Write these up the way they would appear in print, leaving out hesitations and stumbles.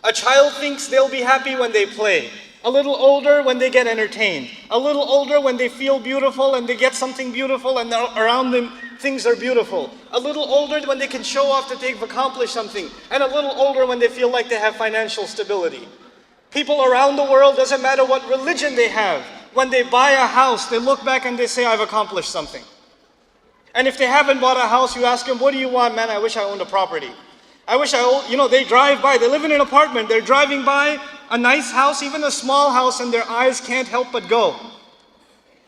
A child thinks they'll be happy when they play. A little older when they get entertained. A little older when they feel beautiful and they get something beautiful and around them things are beautiful. A little older when they can show off that they've accomplished something. And a little older when they feel like they have financial stability. People around the world, doesn't matter what religion they have, when they buy a house, they look back and they say, I've accomplished something. And if they haven't bought a house, you ask them, what do you want? Man, I wish I owned a property. I wish I owned, they drive by, they live in an apartment, they're driving by a nice house, even a small house, and their eyes can't help but go.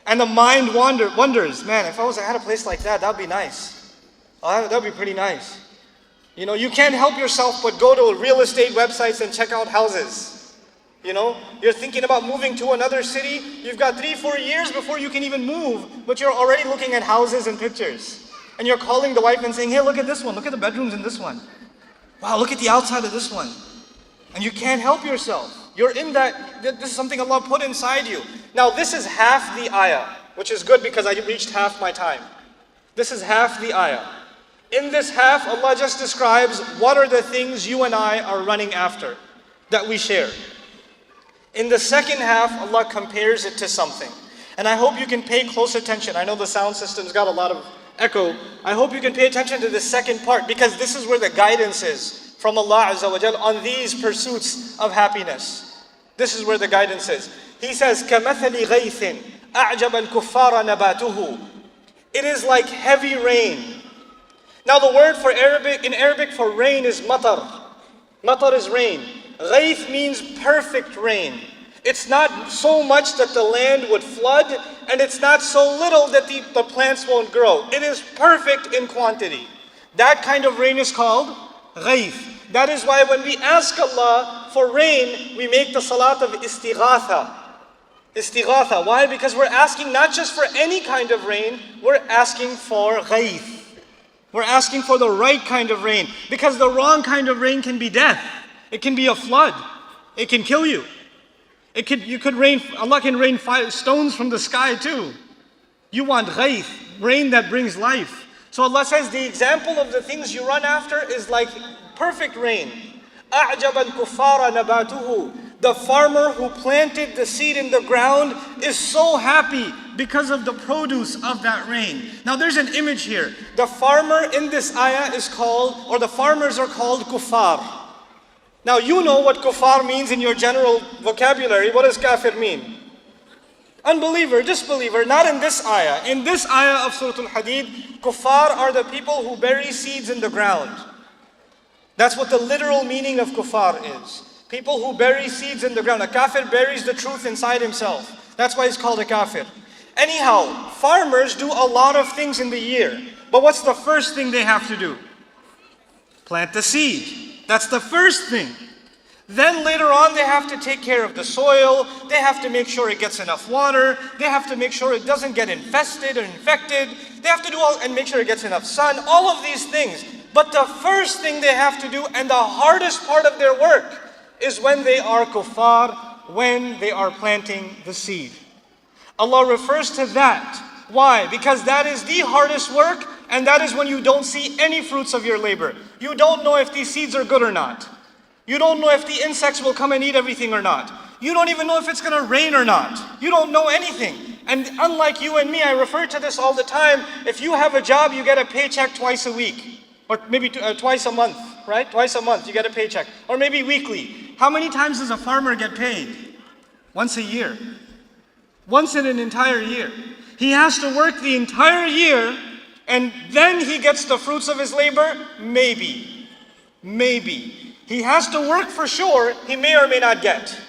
And the mind wonders, man, if I had a place like that, that'd be nice. Oh, that'd be pretty nice. You can't help yourself but go to real estate websites and check out houses. You're thinking about moving to another city, you've got 3-4 years before you can even move, but you're already looking at houses and pictures. And you're calling the wife and saying, hey, look at this one, look at the bedrooms in this one. Wow, look at the outside of this one. And you can't help yourself. You're in that, this is something Allah put inside you. Now this is half the ayah, which is good because I reached half my time. This is half the ayah. In this half, Allah just describes what are the things you and I are running after, that we share. In the second half, Allah compares it to something. And I hope you can pay close attention. I know the sound system's got a lot of echo. I hope you can pay attention to the second part because this is where the guidance is from Allah Azza wa Jal on these pursuits of happiness. This is where the guidance is. He says, كَمَثَلِ غَيْثٍ أَعْجَبَ الْكُفَّارَ نَبَاتُهُ. It is like heavy rain. Now the word in Arabic for rain is matar. Matar is rain. Ghayth means perfect rain. It's not so much that the land would flood, and it's not so little that the plants won't grow. It is perfect in quantity. That kind of rain is called ghayth. That is why when we ask Allah for rain, we make the salat of istighatha. Istighatha. Why? Because we're asking not just for any kind of rain, we're asking for ghayth. We're asking for the right kind of rain. Because the wrong kind of rain can be death. It can be a flood. It can kill you. Allah can rain stones from the sky too. You want ghayth, rain that brings life. So Allah says the example of the things you run after is like perfect rain. أَعْجَبَ الْكُفَّارَ نَبَاتُهُ. The farmer who planted the seed in the ground is so happy because of the produce of that rain. Now there's an image here. The farmer in this ayah is called, or the farmers are called kuffar. Now you know what kuffar means in your general vocabulary. What does kafir mean? Unbeliever, disbeliever. Not in this ayah. In this ayah of Surah Al-Hadid, kuffar are the people who bury seeds in the ground. That's what the literal meaning of kuffar is. People who bury seeds in the ground. A kafir buries the truth inside himself. That's why he's called a kafir. Anyhow, farmers do a lot of things in the year. But what's the first thing they have to do? Plant the seed. That's the first thing. Then later on they have to take care of the soil. They have to make sure it gets enough water. They have to make sure it doesn't get infested or infected. They have to do and make sure it gets enough sun. All of these things. But the first thing they have to do, and the hardest part of their work, is when they are kuffar, when they are planting the seed. Allah refers to that. Why? Because that is the hardest work, and that is when you don't see any fruits of your labor. You don't know if these seeds are good or not. You don't know if the insects will come and eat everything or not. You don't even know if it's going to rain or not. You don't know anything. And unlike you and me, I refer to this all the time. If you have a job, you get a paycheck twice a week. Or maybe twice a month, right? Twice a month you get a paycheck. Or maybe weekly. How many times does a farmer get paid? Once a year. Once in an entire year. He has to work the entire year, and then he gets the fruits of his labor? Maybe. Maybe. He has to work for sure, he may or may not get.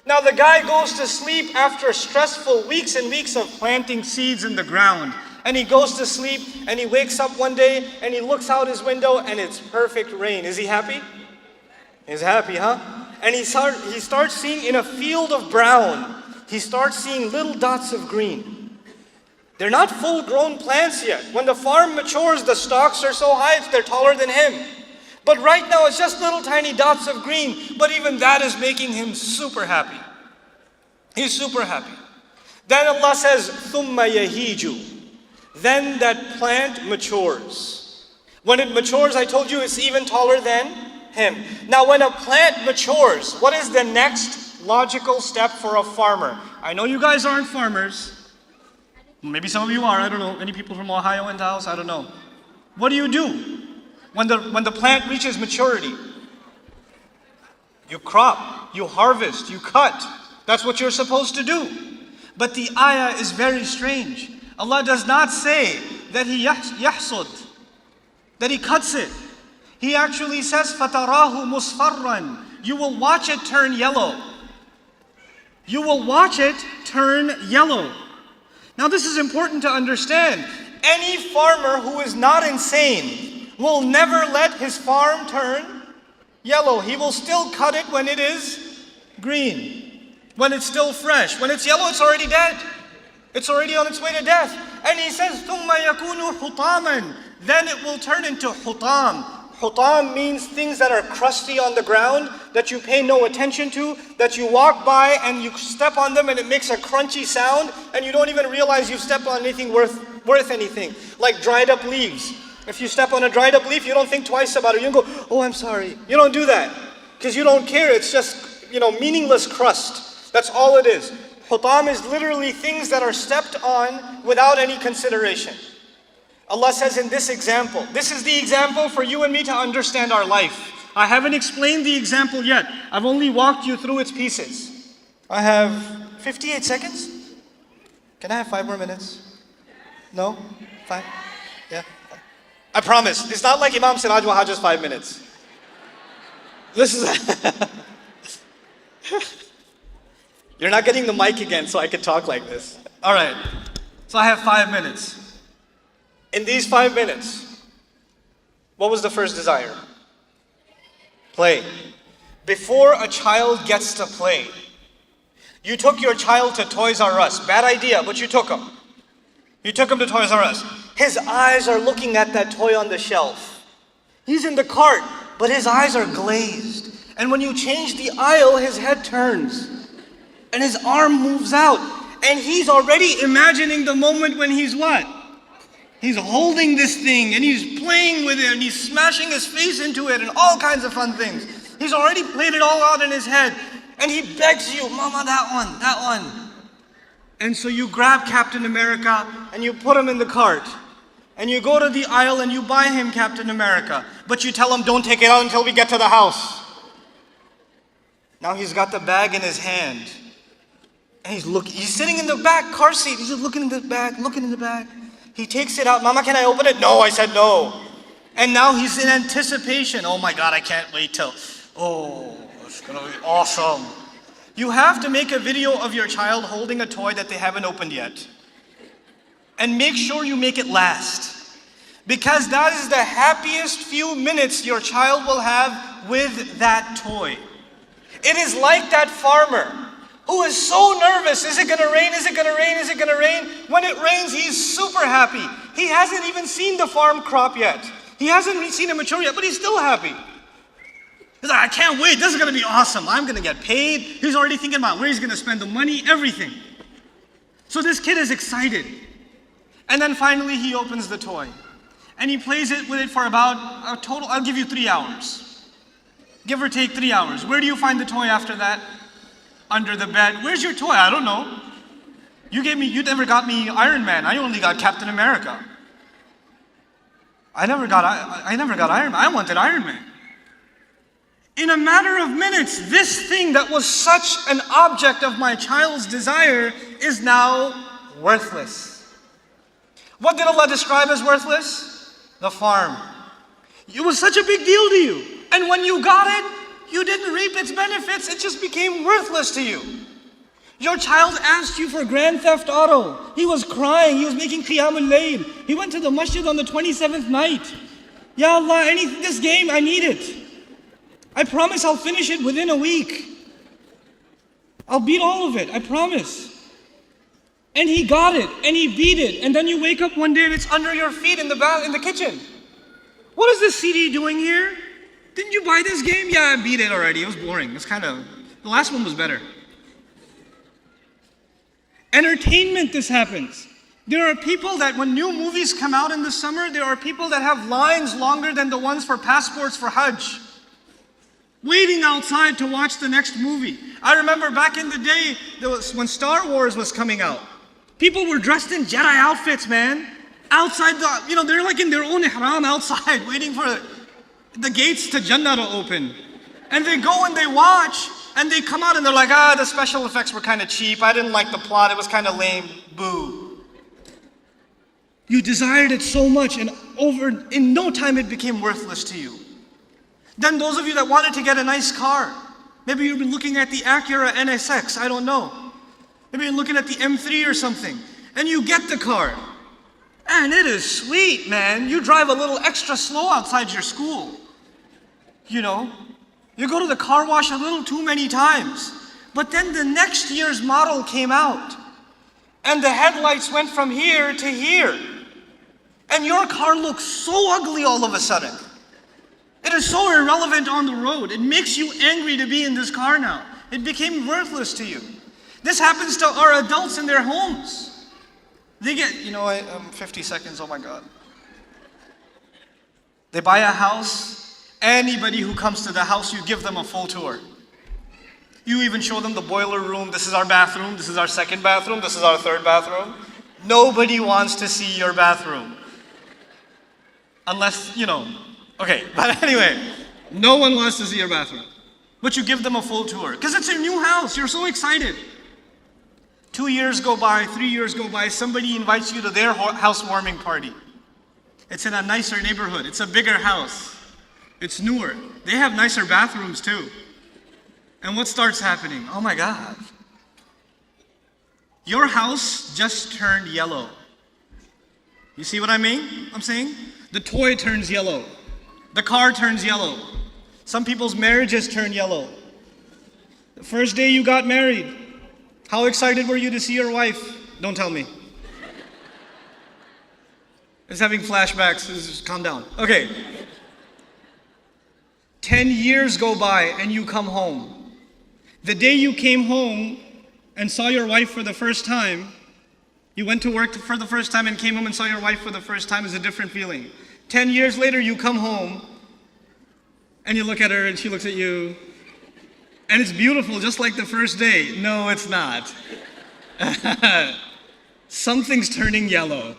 Now the guy goes to sleep after stressful weeks and weeks of planting seeds in the ground. And he goes to sleep, and he wakes up one day, and he looks out his window, and it's perfect rain. Is he happy? He's happy, huh? And he starts seeing in a field of brown, he starts seeing little dots of green. They're not full-grown plants yet. When the farm matures, the stalks are so high, they're taller than him. But right now, it's just little tiny dots of green. But even that is making him super happy. He's super happy. Then Allah says, ثُمَّ يَهِيجُ. Then that plant matures. When it matures, I told you it's even taller than him. Now when a plant matures, what is the next logical step for a farmer? I know you guys aren't farmers. Maybe some of you are, I don't know. Any people from Ohio in the house? I don't know. What do you do when the plant reaches maturity? You crop, you harvest, you cut. That's what you're supposed to do. But the ayah is very strange. Allah does not say that He yahsud, that He cuts it. He actually says, فَتَرَاهُ مُصْفَرًّا. You will watch it turn yellow. You will watch it turn yellow. Now this is important to understand. Any farmer who is not insane will never let his farm turn yellow. He will still cut it when it is green, when it's still fresh. When it's yellow, it's already dead. It's already on its way to death. And He says, ثُمَّ يَكُونُ حُطَامًا. Then it will turn into hutam. Hutam means things that are crusty on the ground, that you pay no attention to, that you walk by and you step on them and it makes a crunchy sound and you don't even realize you've stepped on anything worth anything. Like dried up leaves. If you step on a dried up leaf, you don't think twice about it. You don't go, oh, I'm sorry. You don't do that because you don't care. It's just, meaningless crust. That's all it is. Hutam is literally things that are stepped on without any consideration. Allah says in this example, this is the example for you and me to understand our life. I haven't explained the example yet. I've only walked you through its pieces. I have 58 seconds. Can I have 5 more minutes? No? 5? Yeah? I promise. It's not like Imam Siraj Wahaj just 5 minutes. This is... You're not getting the mic again so I can talk like this. All right. So I have 5 minutes. In these 5 minutes, what was the first desire? Play. Before a child gets to play, you took your child to Toys R Us. Bad idea, but you took him. You took him to Toys R Us. His eyes are looking at that toy on the shelf. He's in the cart, but his eyes are glazed. And when you change the aisle, his head turns. And his arm moves out. And he's already imagining the moment when he's what? He's holding this thing and he's playing with it and he's smashing his face into it and all kinds of fun things. He's already played it all out in his head. And he begs you, Mama, that one. And so you grab Captain America and you put him in the cart. And you go to the aisle and you buy him Captain America. But you tell him, don't take it out until we get to the house. Now he's got the bag in his hand. And he's sitting in the back car seat. He's just looking in the bag. He takes it out. Mama, can I open it? No, I said no. And now he's in anticipation. Oh my God, I can't wait till, it's gonna be awesome. You have to make a video of your child holding a toy that they haven't opened yet. And make sure you make it last. Because that is the happiest few minutes your child will have with that toy. It is like that farmer who is so nervous. Is it gonna rain? Is it gonna rain? Is it gonna rain? When it rains, he's super happy. He hasn't even seen the farm crop yet. He hasn't seen it mature yet, but he's still happy. He's like, I can't wait, this is gonna be awesome. I'm gonna get paid. He's already thinking about where he's gonna spend the money, everything. So this kid is excited. And then finally he opens the toy. And he plays with it for about a total, I'll give you 3 hours. Give or take 3 hours. Where do you find the toy after that? Under the bed. Where's your toy? I don't know. You never got me Iron Man. I only got Captain America. I never got Iron Man. I wanted Iron Man. In a matter of minutes, this thing that was such an object of my child's desire is now worthless. What did Allah describe as worthless? The farm. It was such a big deal to you. And when you got it, you didn't reap its benefits. It just became worthless to you. Your child asked you for Grand Theft Auto. He was crying. He was making Qiyamul Layl. He went to the masjid on the 27th night. Ya Allah, this game, I need it. I promise I'll finish it within a week. I'll beat all of it, I promise. And he got it, and he beat it. And then you wake up one day and it's under your feet in the kitchen. What is this CD doing here? Didn't you buy this game? Yeah, I beat it already. It was boring. The last one was better. Entertainment, this happens. There are people that when new movies come out in the summer, there are people that have lines longer than the ones for passports for Hajj. waiting outside to watch the next movie. I remember back in the day, when Star Wars was coming out, people were dressed in Jedi outfits, man. Outside they're like in their own ihram outside, waiting for the gates to Jannah to open. And they go and they watch, and they come out and they're like, the special effects were kind of cheap. I didn't like the plot, it was kind of lame. Boo. You desired it so much, and in no time it became worthless to you. Then those of you that wanted to get a nice car, maybe you've been looking at the Acura NSX, I don't know. Maybe you're looking at the M3 or something, and you get the car. And it is sweet, man. You drive a little extra slow outside your school. You know, you go to the car wash a little too many times. But then the next year's model came out, and the headlights went from here to here. And your car looks so ugly all of a sudden. It is so irrelevant on the road. It makes you angry to be in this car now. It became worthless to you. This happens to our adults in their homes. They get, I'm 50 seconds, oh my God. They buy a house. Anybody who comes to the house, you give them a full tour. You even show them the boiler room. This is our bathroom. This is our second bathroom. This is our third bathroom. Nobody wants to see your bathroom. Unless, okay, but anyway, no one wants to see your bathroom. But you give them a full tour, because it's your new house, you're so excited. 2 years go by, 3 years go by, somebody invites you to their housewarming party. It's in a nicer neighborhood, it's a bigger house. It's newer. They have nicer bathrooms too. And what starts happening? Oh my God. Your house just turned yellow. You see what I'm saying? The toy turns yellow. The car turns yellow. Some people's marriages turn yellow. The first day you got married, how excited were you to see your wife? Don't tell me. It's having flashbacks. Just calm down. Okay. 10 years go by and you come home. The day you came home and saw your wife for the first time, you went to work for the first time and came home and saw your wife for the first time, is a different feeling. 10 years later, you come home and you look at her and she looks at you, and it's beautiful just like the first day. No, it's not. Something's turning yellow.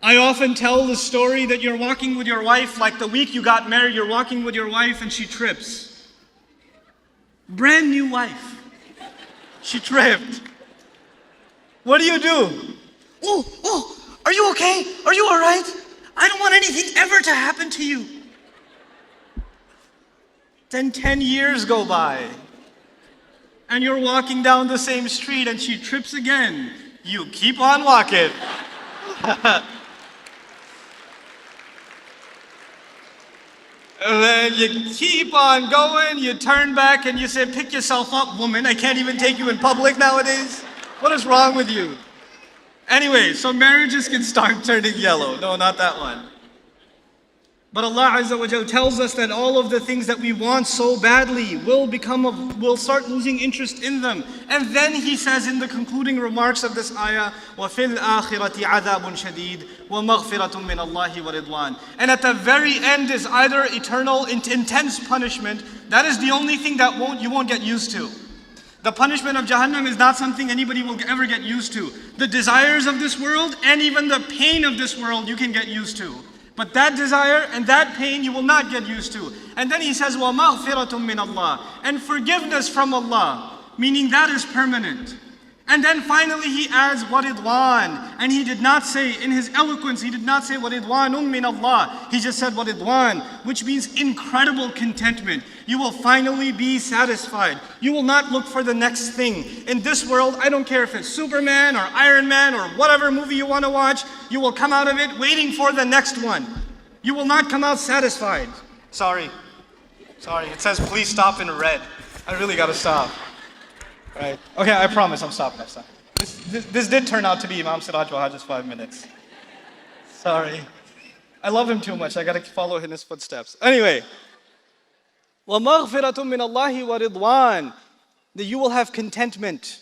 I often tell the story that you're walking with your wife, like the week you got married, you're walking with your wife and she trips. Brand new wife. She tripped. What do? Oh, are you okay? Are you all right? I don't want anything ever to happen to you. Then 10 years go by, and you're walking down the same street and she trips again. You keep on walking. And then you keep on going, you turn back and you say, pick yourself up, woman. I can't even take you in public nowadays. What is wrong with you? Anyway, so marriages can start turning yellow. No, not that one. But Allah Azza wa Jal tells us that all of the things that we want so badly will start losing interest in them. And then He says in the concluding remarks of this ayah, وَفِي الْآخِرَةِ عَذَابٌ شَدِيدٌ وَمَغْفِرَةٌ مِّنَ اللَّهِ وَرِضْوَانٌ. And at the very end is either eternal, intense punishment. That is the only thing that you won't get used to. The punishment of Jahannam is not something anybody will ever get used to. The desires of this world and even the pain of this world you can get used to. But that desire and that pain you will not get used to. And then He says, وَمَغْفِرَةٌ مِّنَ اللَّهِ. And forgiveness from Allah, meaning that is permanent. And then finally He adds وَرِضْوَانٌ. And He did not say, in His eloquence, He did not say وَرِضْوَانٌ مِّنَ اللَّهِ. He just said وَرِضْوَانٌ, which means incredible contentment. You will finally be satisfied. You will not look for the next thing. In this world, I don't care if it's Superman or Iron Man or whatever movie you want to watch, you will come out of it waiting for the next one. You will not come out satisfied. Sorry, it says please stop in red. I really gotta stop. Right. Okay, I promise I'll stop next time. This did turn out to be Imam Siraj Wahaj's 5 minutes. Sorry. I love him too much. I gotta follow in his footsteps. Anyway. وَمَغْفِرَةٌ مِّنَ اللَّهِ وَرِضْوَانٌ. That you will have contentment.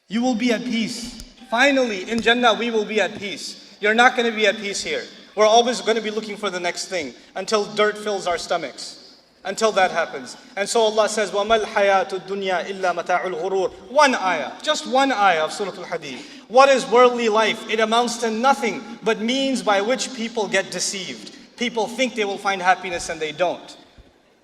You will be at peace. Finally, in Jannah, we will be at peace. You're not going to be at peace here. We're always going to be looking for the next thing until dirt fills our stomachs. until that happens. And so Allah says, وَمَا الْحَيَاةُ الدُّنْيَا إِلَّا مَتَاعُ الْغُرُورِ. One ayah, just one ayah of Surah Al-Hadid. What is worldly life? It amounts to nothing but means by which people get deceived. People think they will find happiness and they don't.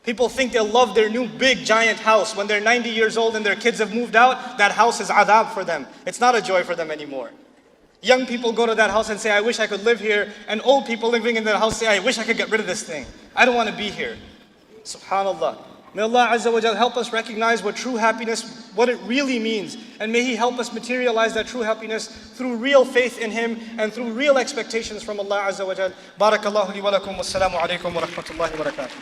People think they'll love their new big giant house. When they're 90 years old and their kids have moved out, that house is adab for them. It's not a joy for them anymore. Young people go to that house and say, I wish I could live here. And old people living in that house say, I wish I could get rid of this thing. I don't want to be here. Subhanallah. May Allah Azza wa Jal help us recognize what true happiness, what it really means. And may He help us materialize that true happiness through real faith in Him and through real expectations from Allah Azza wa Jal. Barakallahu li wa lakum. Wassalamu alaikum wa rahmatullahi wa barakatuh.